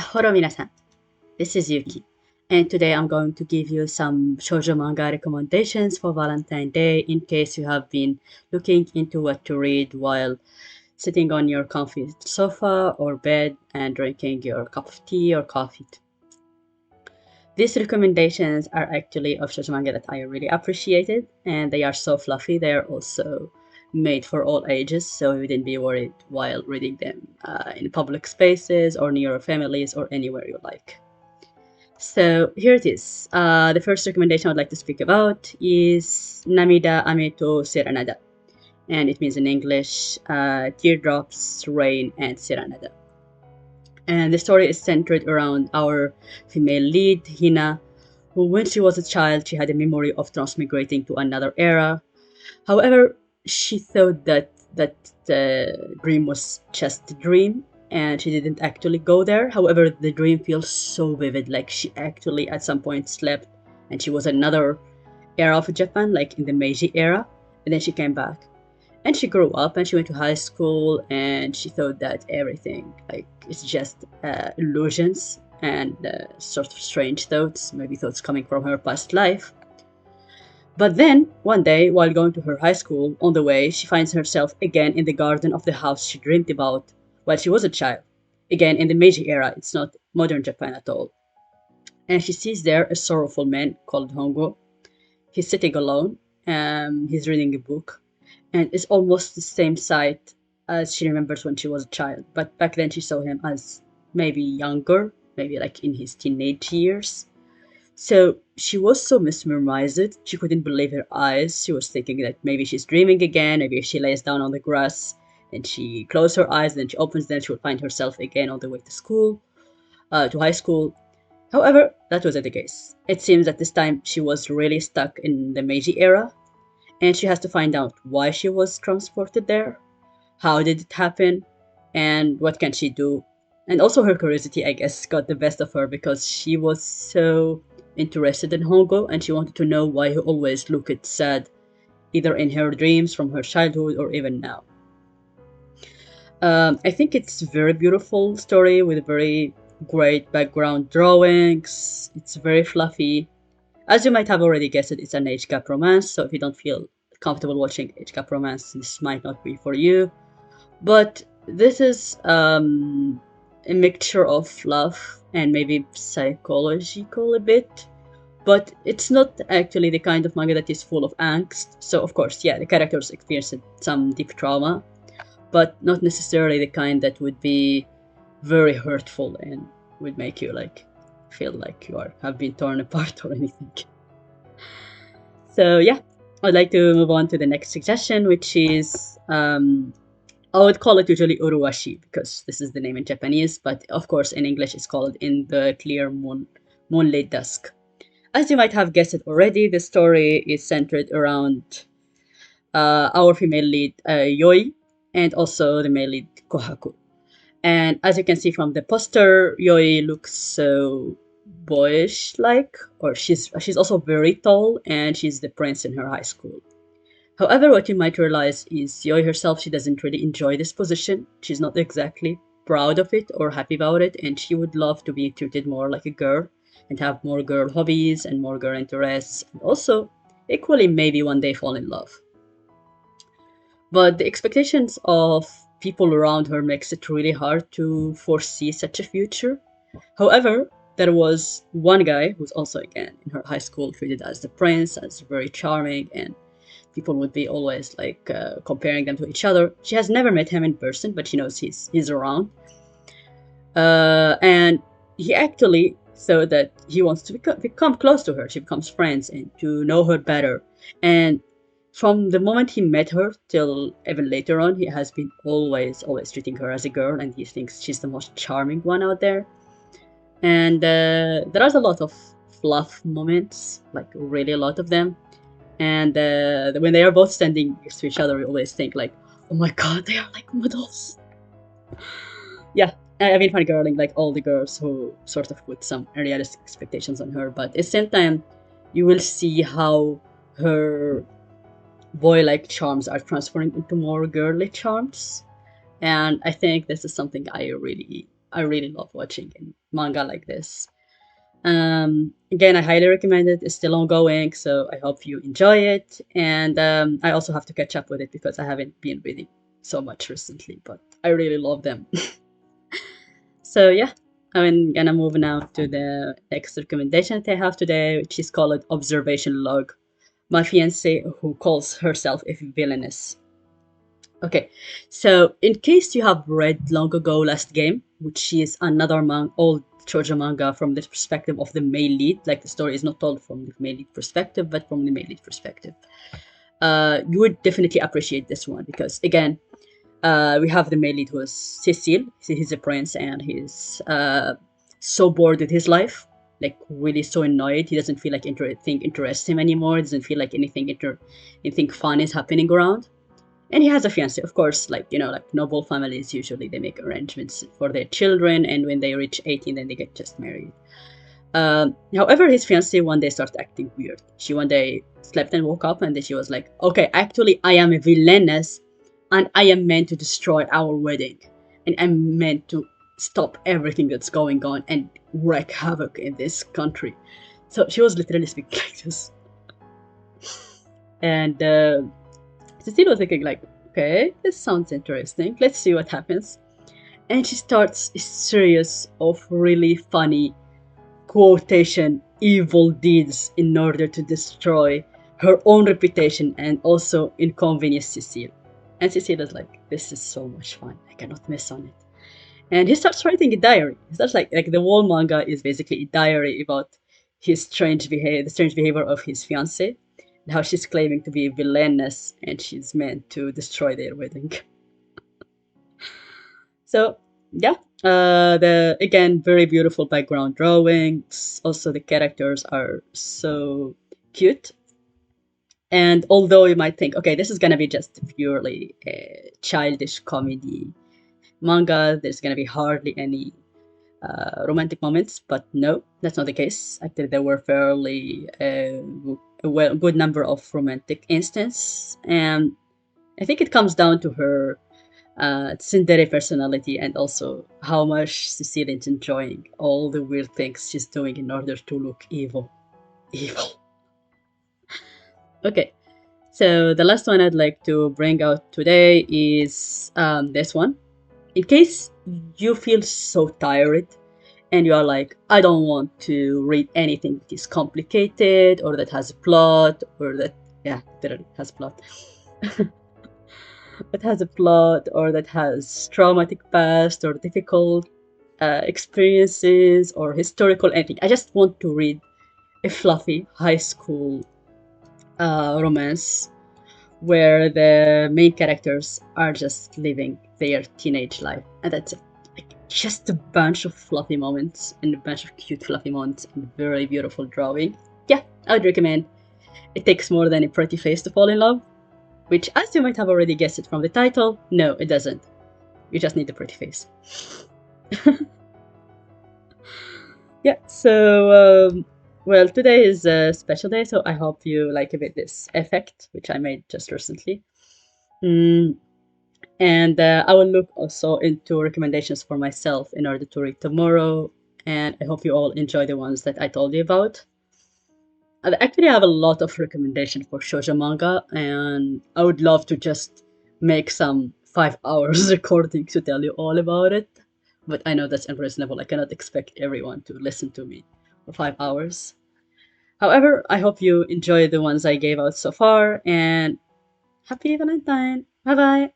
Yahoro minasan. This is Yuki, and today I'm going to give you some shoujo manga recommendations for Valentine Day in case you have been looking into what to read while sitting on your comfy sofa or bed and drinking your cup of tea or coffee. These recommendations are actually of shoujo manga that I really appreciated, and they are so fluffy. They are also made for all ages, so you wouldn't be worried while reading them in public spaces or near your families or anywhere you like. So here it is. The first recommendation I'd like to speak about is Namida to sereneda, and it means in English teardrops, rain, and sereneda. And the story is centered around our female lead, Hina, who when she was a child, she had a memory of transmigrating to another era. However, she thought that the dream was just a dream and she didn't actually go there. However, the dream feels so vivid, like she actually at some point slept and she was another era of Japan, like in the Meiji era, and then she came back. And she grew up and she went to high school and she thought that everything like it's just illusions and sort of strange thoughts, maybe thoughts coming from her past life. But then, one day, while going to her high school, on the way, she finds herself again in the garden of the house she dreamed about while she was a child. Again, in the Meiji era, it's not modern Japan at all. And she sees there a sorrowful man called Hongo. He's sitting alone, he's reading a book, and it's almost the same sight as she remembers when she was a child. But back then, she saw him as maybe younger, maybe like in his teenage years. So she was so mesmerized, she couldn't believe her eyes. She was thinking that maybe she's dreaming again, maybe if she lays down on the grass and she closes her eyes, then she opens them, she will find herself again on the way to school, to high school. However, that wasn't the case. It seems that this time she was really stuck in the Meiji era, and she has to find out why she was transported there, how did it happen, and what can she do. And also her curiosity, I guess, got the best of her because she was so interested in Hongo and she wanted to know why he always looked sad, either in her dreams from her childhood or even now. I think it's a very beautiful story with very great background drawings. It's very fluffy. As you might have already guessed, it's an age gap romance, so if you don't feel comfortable watching age gap romance, this might not be for you. But this is a mixture of fluff and maybe psychological a bit. But it's not actually the kind of manga that is full of angst. So of course, yeah, the characters experience some deep trauma, but not necessarily the kind that would be very hurtful and would make you like feel like you have been torn apart or anything. So yeah, I'd like to move on to the next suggestion, which is I would call it usually Uruwashi because this is the name in Japanese, but of course in English it's called In the Clear Moonlit Dusk. As you might have guessed already, the story is centered around our female lead Yoi and also the male lead Kohaku. And as you can see from the poster, Yoi looks so boyish like, or she's also very tall and she's the prince in her high school. However, what you might realize is Yoi herself, she doesn't really enjoy this position. She's not exactly proud of it or happy about it, and she would love to be treated more like a girl and have more girl hobbies and more girl interests, and also equally maybe one day fall in love. But the expectations of people around her makes it really hard to foresee such a future. However, there was one guy who's also again in her high school treated as the prince, as very charming, and people would be always like comparing them to each other. She has never met him in person, but she knows he's around. And he actually thought that he wants to become close to her. She becomes friends and to know her better. And from the moment he met her till even later on, he has been always treating her as a girl, and he thinks she's the most charming one out there. And there are a lot of fluff moments, like really a lot of them. And when they are both standing next to each other, we always think like, oh my god, they are like models. Yeah, I've been fangirling like all the girls who sort of put some unrealistic expectations on her, but at the same time, you will see how her boy-like charms are transferring into more girly charms. And I think this is something I really love watching in manga like this. Again, I highly recommend it. It's still ongoing, so I hope you enjoy it. And I also have to catch up with it because I haven't been reading so much recently, but I really love them. So yeah, I'm gonna move now to the next recommendation that I have today, which is called Observation Log. My fiance who calls herself a villainess. Okay, so in case you have read long ago Last Game, which is another old shoujo manga from the perspective of the male lead, like the story is not told from the male lead perspective, but from the male lead perspective, you would definitely appreciate this one because again, we have the male lead who is Cecile. He's a prince and he's so bored with his life, like really so annoyed. He doesn't feel like anything interests him anymore. He doesn't feel like anything fun is happening around. And he has a fiance, of course, like, like noble families, usually they make arrangements for their children, and when they reach 18, then they get just married. However, his fiance one day started acting weird. She one day slept and woke up, and then she was like, okay, actually, I am a villainess, and I am meant to destroy our wedding. And I'm meant to stop everything that's going on and wreak havoc in this country. So she was literally speaking like this. And Cecile was thinking like, okay, this sounds interesting. Let's see what happens. And she starts a series of really funny quotation evil deeds in order to destroy her own reputation and also inconvenience Cecile. And Cecile is like, this is so much fun. I cannot miss on it. And he starts writing a diary. He starts like the whole manga is basically a diary about his the strange behavior of his fiance, and how she's claiming to be a villainess and she's meant to destroy their wedding. So yeah, the again very beautiful background drawings. Also, the characters are so cute. And although you might think, okay, this is gonna be just purely a childish comedy manga, there's gonna be hardly any romantic moments, but no, that's not the case. Actually, there were fairly a good number of romantic instances, and I think it comes down to her tsundere personality and also how much Cecile is enjoying all the weird things she's doing in order to look evil. Evil. Okay, so the last one I'd like to bring out today is this one. In case you feel so tired and you are like, I don't want to read anything that is complicated or that has a plot or that, yeah, literally has a plot. That has a plot or that has traumatic past or difficult experiences or historical anything. I just want to read a fluffy high school romance where the main characters are just living their teenage life, and that's it. Like, just a bunch of fluffy moments and a bunch of cute fluffy moments and very beautiful drawing. Yeah, I would recommend. It takes more than a pretty face to fall in love, which, as you might have already guessed it from the title, no, it doesn't. You just need a pretty face. Yeah, so well, today is a special day, so I hope you like a bit this effect, which I made just recently. And I will look also into recommendations for myself in order to read tomorrow. And I hope you all enjoy the ones that I told you about. I actually have a lot of recommendations for shoujo manga, and I would love to just make some 5 hours recording to tell you all about it. But I know that's unreasonable. I cannot expect everyone to listen to me for 5 hours. However, I hope you enjoy the ones I gave out so far, and happy Valentine! Bye bye!